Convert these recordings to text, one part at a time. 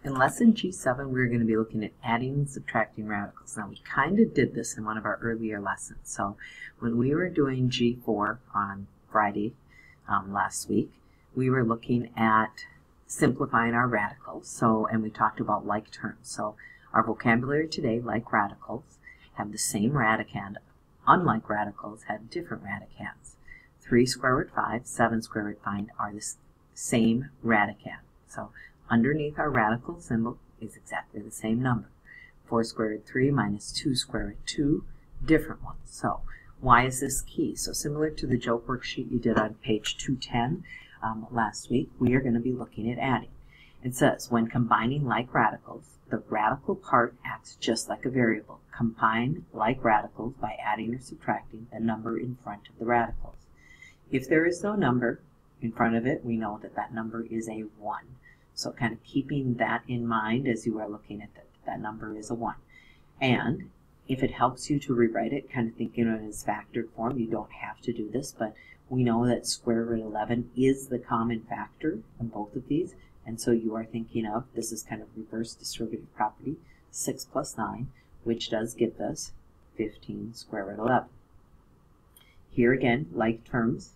In lesson G7, we're going to be looking at adding and subtracting radicals. Now, we kind of did this in one of our earlier lessons. So when we were doing G4 on Friday last week, we were looking at simplifying our radicals. And we talked about like terms. So our vocabulary today, like radicals, have the same radicand. Unlike radicals, have different radicands. 3 square root 5, 7 square root 5 are the same radicand. So underneath our radical symbol is exactly the same number. 4 square root 3 minus 2 square root 2, different ones. So why is this key? So similar to the joke worksheet you did on page 210 last week, we are going to be looking at adding. It says, when combining like radicals, the radical part acts just like a variable. Combine like radicals by adding or subtracting the number in front of the radicals. If there is no number in front of it, we know that that number is a 1. So kind of keeping that in mind as you are looking at that number is a 1. And if it helps you to rewrite it, kind of thinking of it as factored form, you don't have to do this, but we know that square root 11 is the common factor in both of these. And so you are thinking of, this is kind of reverse distributive property, 6 plus 9, which does give us 15 square root 11. Here again, like terms,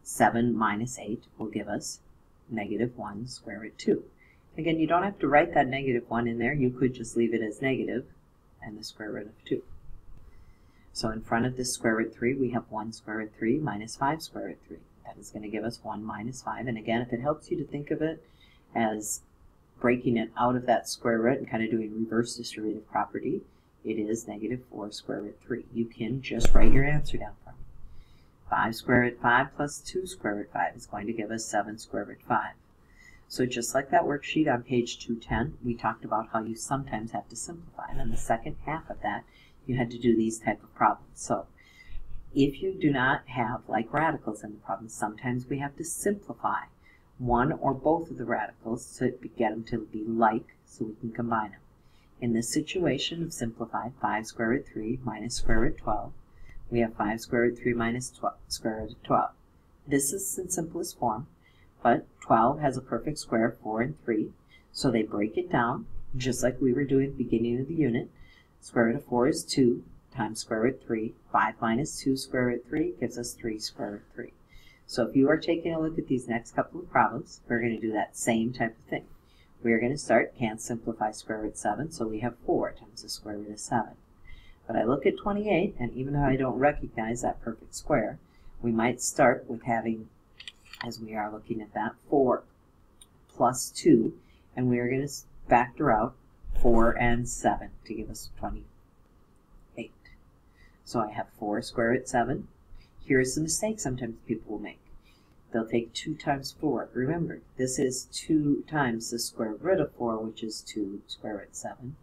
7 minus 8 will give us negative 1 square root 2. Again, you don't have to write that negative 1 in there. You could just leave it as negative and the square root of 2. So in front of this square root 3, we have 1 square root 3 minus 5 square root 3. That is going to give us 1 minus 5. And again, if it helps you to think of it as breaking it out of that square root and kind of doing reverse distributive property, it is negative 4 square root 3. You can just write your answer down for me. 5 square root 5 plus 2 square root 5 is going to give us 7 square root 5. So just like that worksheet on page 210, we talked about how you sometimes have to simplify. And in the second half of that, you had to do these type of problems. So if you do not have like radicals in the problem, sometimes we have to simplify one or both of the radicals to get them to be like so we can combine them. In this situation of simplified, 5 square root 3 minus square root 12, we have 5 square root 3 minus square root of 12. This is in simplest form, but 12 has a perfect square, 4 and 3, so they break it down just like we were doing at the beginning of the unit. Square root of 4 is 2 times square root 3. 5 minus 2 square root 3 gives us 3 square root 3. So if you are taking a look at these next couple of problems, we're going to do that same type of thing. We're going to start, can't simplify square root 7, so we have 4 times the square root of 7. But I look at 28, and even though I don't recognize that perfect square, we might start with having, as we are looking at that, 4 plus 2, and we are going to factor out 4 and 7 to give us 28. So I have 4 square root 7. Here's the mistake sometimes people will make. They'll take 2 times 4. Remember, this is 2 times the square root of 4, which is 2 square root 7.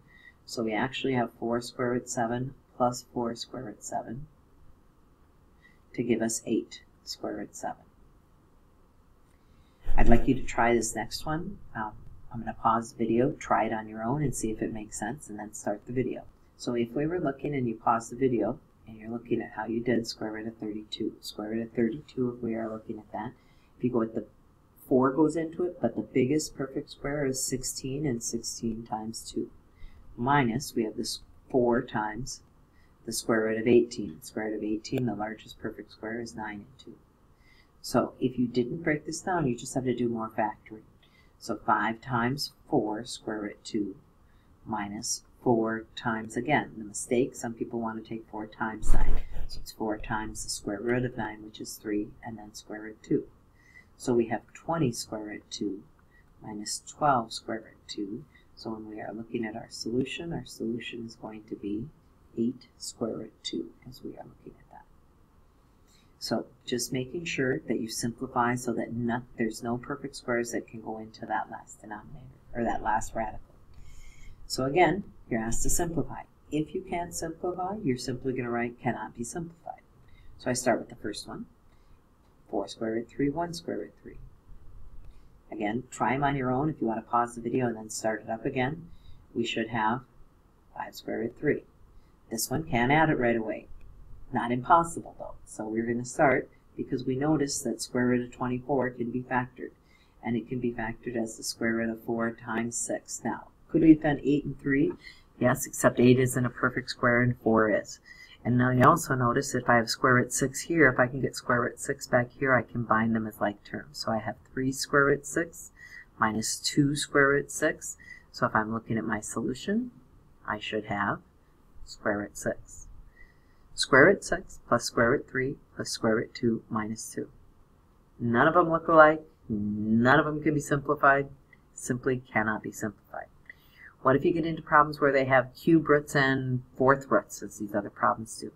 So we actually have 4 square root 7 plus 4 square root 7 to give us 8 square root 7. I'd like you to try this next one. I'm going to pause the video, try it on your own and see if it makes sense, and then start the video. So if we were looking and you pause the video and you're looking at how you did square root of 32. Square root of 32, if we are looking at that, if you go with the 4 goes into it, but the biggest perfect square is 16, and 16 times 2. Minus, we have this 4 times the square root of 18. Square root of 18, the largest perfect square, is 9 and 2. So if you didn't break this down, you just have to do more factoring. So 5 times 4 square root 2 minus 4 times, again, the mistake, some people want to take 4 times 9. So it's 4 times the square root of 9, which is 3, and then square root 2. So we have 20 square root 2 minus 12 square root 2. So when we are looking at our solution is going to be 8 square root 2 as we are looking at that. So just making sure that you simplify so that there's no perfect squares that can go into that last denominator or that last radical. So again, you're asked to simplify. If you can't simplify, you're simply going to write cannot be simplified. So I start with the first one. 4 square root 3, 1 square root 3. Again, try them on your own. If you want to pause the video and then start it up again, we should have 5 square root 3. This one can't add it right away. Not impossible though. So we're going to start because we noticed that square root of 24 can be factored. and it can be factored as the square root of 4 times 6. Now, could we have done 8 and 3? Yes, except 8 isn't a perfect square and 4 is. And now you also notice if I have square root 6 here, if I can get square root 6 back here, I combine them as like terms. So I have 3 square root 6 minus 2 square root 6. So if I'm looking at my solution, I should have square root 6. Square root 6 plus square root 3 plus square root 2 minus 2. None of them look alike. None of them can be simplified. Simply cannot be simplified. What if you get into problems where they have cube roots and fourth roots, as these other problems do?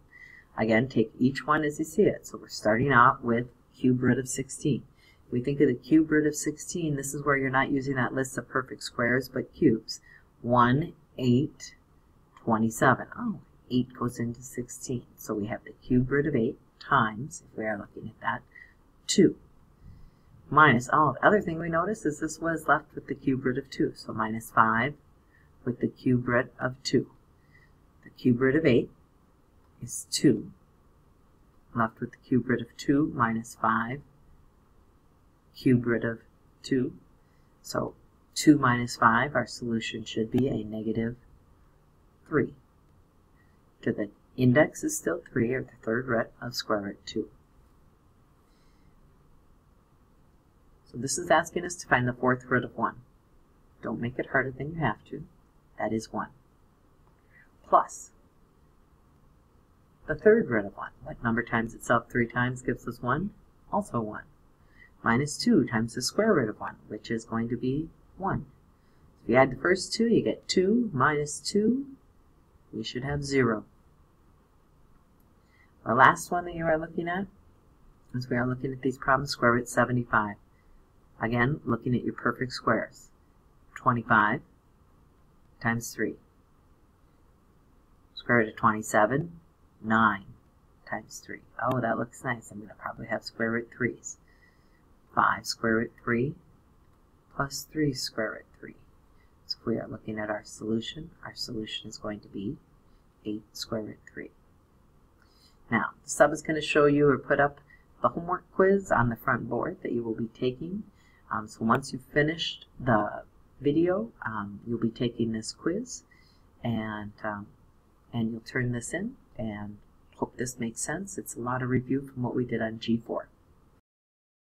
Again, take each one as you see it. So we're starting out with cube root of 16. If we think of the cube root of 16, this is where you're not using that list of perfect squares, but cubes. 1, 8, 27. Oh, 8 goes into 16. So we have the cube root of 8 times, if we are looking at that, 2. Minus, the other thing we notice is this was left with the cube root of 2. So minus 5 with the cube root of 2. The cube root of 8 is 2. Left with the cube root of 2 minus 5. Cube root of 2. So 2 minus 5, our solution should be a negative 3. To the index is still 3, or the third root of square root 2. So this is asking us to find the fourth root of 1. Don't make it harder than you have to. That is 1. Plus the third root of 1. What number times itself 3 times gives us 1? Also 1. Minus 2 times the square root of 1, which is going to be 1. If you add the first 2, you get 2 minus 2. We should have 0. The last one that you are looking at is we are looking at these problems, square root 75. Again, looking at your perfect squares. 25 times 3. Square root of 27, 9 times 3. Oh, that looks nice. I'm going to probably have square root 3's. 5 square root 3 plus 3 square root 3. So if we are looking at our solution is going to be 8 square root 3. Now, the sub is going to show you or put up the homework quiz on the front board that you will be taking. So once you've finished the video, you'll be taking this quiz, and you'll turn this in, and hope this makes sense. It's a lot of review from what we did on G4.